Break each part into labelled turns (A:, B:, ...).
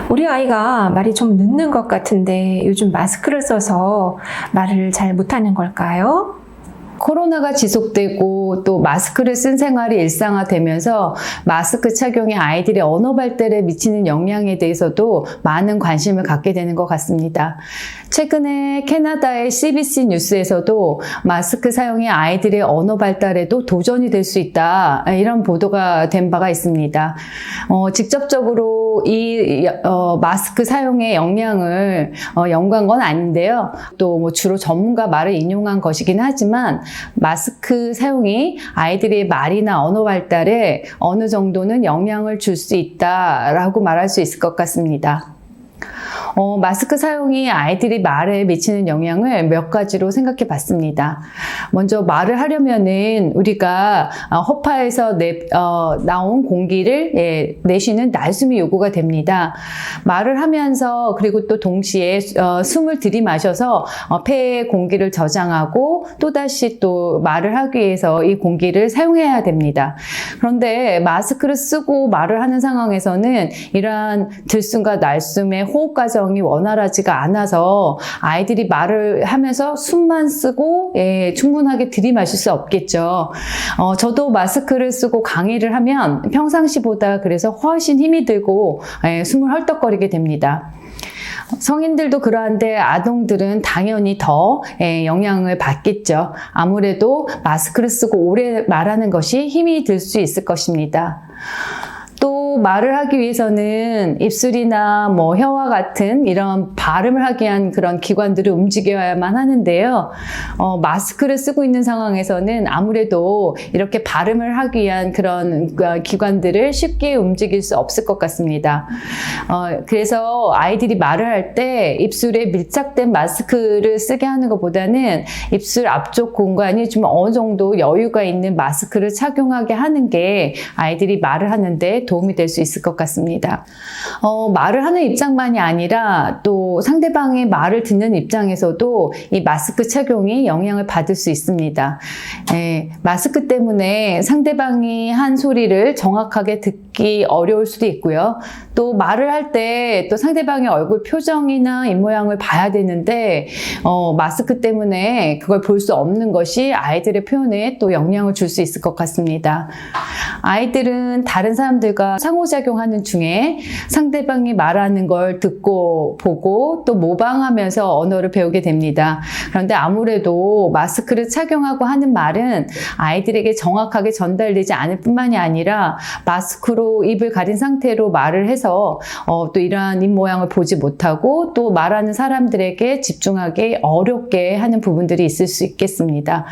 A: 우리 아이가 말이 좀 늦는 것 같은데 요즘 마스크를 써서 말을 잘 못하는 걸까요?
B: 코로나가 지속되고 또 마스크를 쓴 생활이 일상화되면서 마스크 착용이 아이들의 언어 발달에 미치는 영향에 대해서도 많은 관심을 갖게 되는 것 같습니다. 최근에 캐나다의 CBC 뉴스에서도 마스크 사용이 아이들의 언어 발달에도 도전이 될 수 있다, 이런 보도가 된 바가 있습니다. 직접적으로 이 마스크 사용의 영향을 연구한 건 아닌데요. 또 뭐 주로 전문가 말을 인용한 것이긴 하지만 마스크 사용이 아이들의 말이나 언어 발달에 어느 정도는 영향을 줄 수 있다라고 말할 수 있을 것 같습니다. 마스크 사용이 아이들이 말에 미치는 영향을 몇 가지로 생각해 봤습니다. 먼저 말을 하려면은 우리가 허파에서 나온 공기를 내쉬는 날숨이 요구가 됩니다. 말을 하면서 그리고 또 동시에 숨을 들이마셔서 폐에 공기를 저장하고 또다시 또 말을 하기 위해서 이 공기를 사용해야 됩니다. 그런데 마스크를 쓰고 말을 하는 상황에서는 이러한 들숨과 날숨의 호흡 과정이 원활하지가 않아서 아이들이 말을 하면서 숨만 쓰고 충분하게 들이마실 수 없겠죠. 저도 마스크를 쓰고 강의를 하면 평상시보다 그래서 훨씬 힘이 들고 숨을 헐떡거리게 됩니다. 성인들도 그러한데 아동들은 당연히 더 영향을 받겠죠. 아무래도 마스크를 쓰고 오래 말하는 것이 힘이 들 수 있을 것입니다. 또 말을 하기 위해서는 입술이나 뭐 혀와 같은 이런 발음을 하기 위한 그런 기관들을 움직여야만 하는데요. 마스크를 쓰고 있는 상황에서는 아무래도 이렇게 발음을 하기 위한 그런 기관들을 쉽게 움직일 수 없을 것 같습니다. 그래서 아이들이 말을 할 때 입술에 밀착된 마스크를 쓰게 하는 것보다는 입술 앞쪽 공간이 좀 어느 정도 여유가 있는 마스크를 착용하게 하는 게 아이들이 말을 하는데 도움이 될 수 있을 것 같습니다. 말을 하는 입장만이 아니라 또 상대방의 말을 듣는 입장에서도 이 마스크 착용이 영향을 받을 수 있습니다. 마스크 때문에 상대방이 한 소리를 정확하게 듣기 어려울 수도 있고요. 또 말을 할 때 또 상대방의 얼굴 표정이나 입모양을 봐야 되는데 마스크 때문에 그걸 볼 수 없는 것이 아이들의 표현에 또 영향을 줄 수 있을 것 같습니다. 아이들은 다른 사람들과 상호작용하는 중에 상대방이 말하는 걸 듣고 보고 또 모방하면서 언어를 배우게 됩니다. 그런데 아무래도 마스크를 착용하고 하는 말은 아이들에게 정확하게 전달되지 않을 뿐만이 아니라 마스크로 입을 가린 상태로 말을 해서 또 이러한 입모양을 보지 못하고 또 말하는 사람들에게 집중하기 어렵게 하는 부분들이 있을 수 있겠습니다.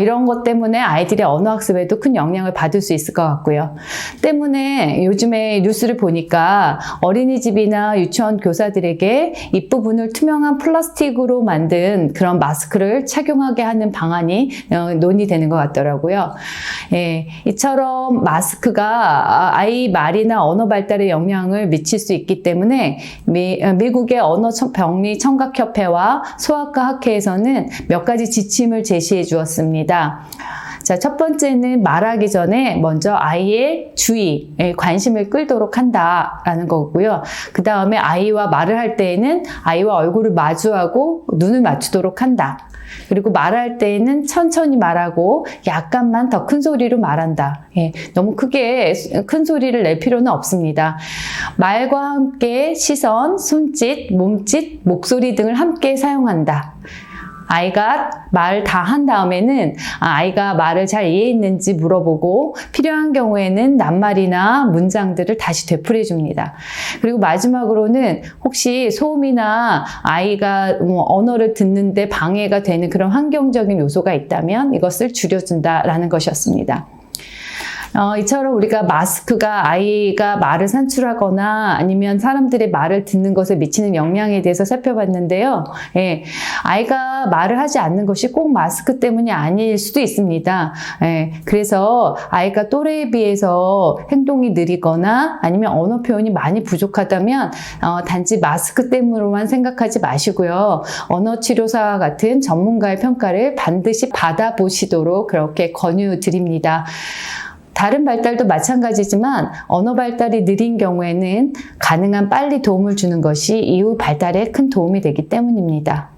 B: 이런 것 때문에 아이들의 언어학습에도 큰 영향을 받을 수 있을 것 같고요. 때문에 요즘에 뉴스를 보니까 어린이집이나 유치원 교사들에게 입부분을 투명한 플라스틱으로 만든 그런 마스크를 착용하게 하는 방안이 논의되는 것 같더라고요. 이처럼 마스크가 아이 말이나 언어 발달에 영향을 미칠 수 있기 때문에 미국의 언어병리 청각협회와 소아과 학회에서는 몇 가지 지침을 제시해 주었습니다. 자, 첫 번째는 말하기 전에 먼저 아이의 주의에 관심을 끌도록 한다라는 거고요. 그 다음에 아이와 말을 할 때에는 아이와 얼굴을 마주하고 눈을 맞추도록 한다. 그리고 말할 때에는 천천히 말하고 약간만 더 큰 소리로 말한다. 너무 크게 큰 소리를 낼 필요는 없습니다. 말과 함께 시선, 손짓, 몸짓, 목소리 등을 함께 사용한다. 아이가 말 다 한 다음에는 아이가 말을 잘 이해했는지 물어보고 필요한 경우에는 낱말이나 문장들을 다시 되풀이해 줍니다. 그리고 마지막으로는 혹시 소음이나 아이가 언어를 듣는데 방해가 되는 그런 환경적인 요소가 있다면 이것을 줄여준다라는 것이었습니다. 이처럼 우리가 마스크가 아이가 말을 산출하거나 아니면 사람들의 말을 듣는 것에 미치는 영향에 대해서 살펴봤는데요. 아이가 말을 하지 않는 것이 꼭 마스크 때문이 아닐 수도 있습니다. 그래서 아이가 또래에 비해서 행동이 느리거나 아니면 언어 표현이 많이 부족하다면 단지 마스크 때문으로만 생각하지 마시고요. 언어치료사와 같은 전문가의 평가를 반드시 받아보시도록 그렇게 권유드립니다. 다른 발달도 마찬가지지만 언어 발달이 느린 경우에는 가능한 빨리 도움을 주는 것이 이후 발달에 큰 도움이 되기 때문입니다.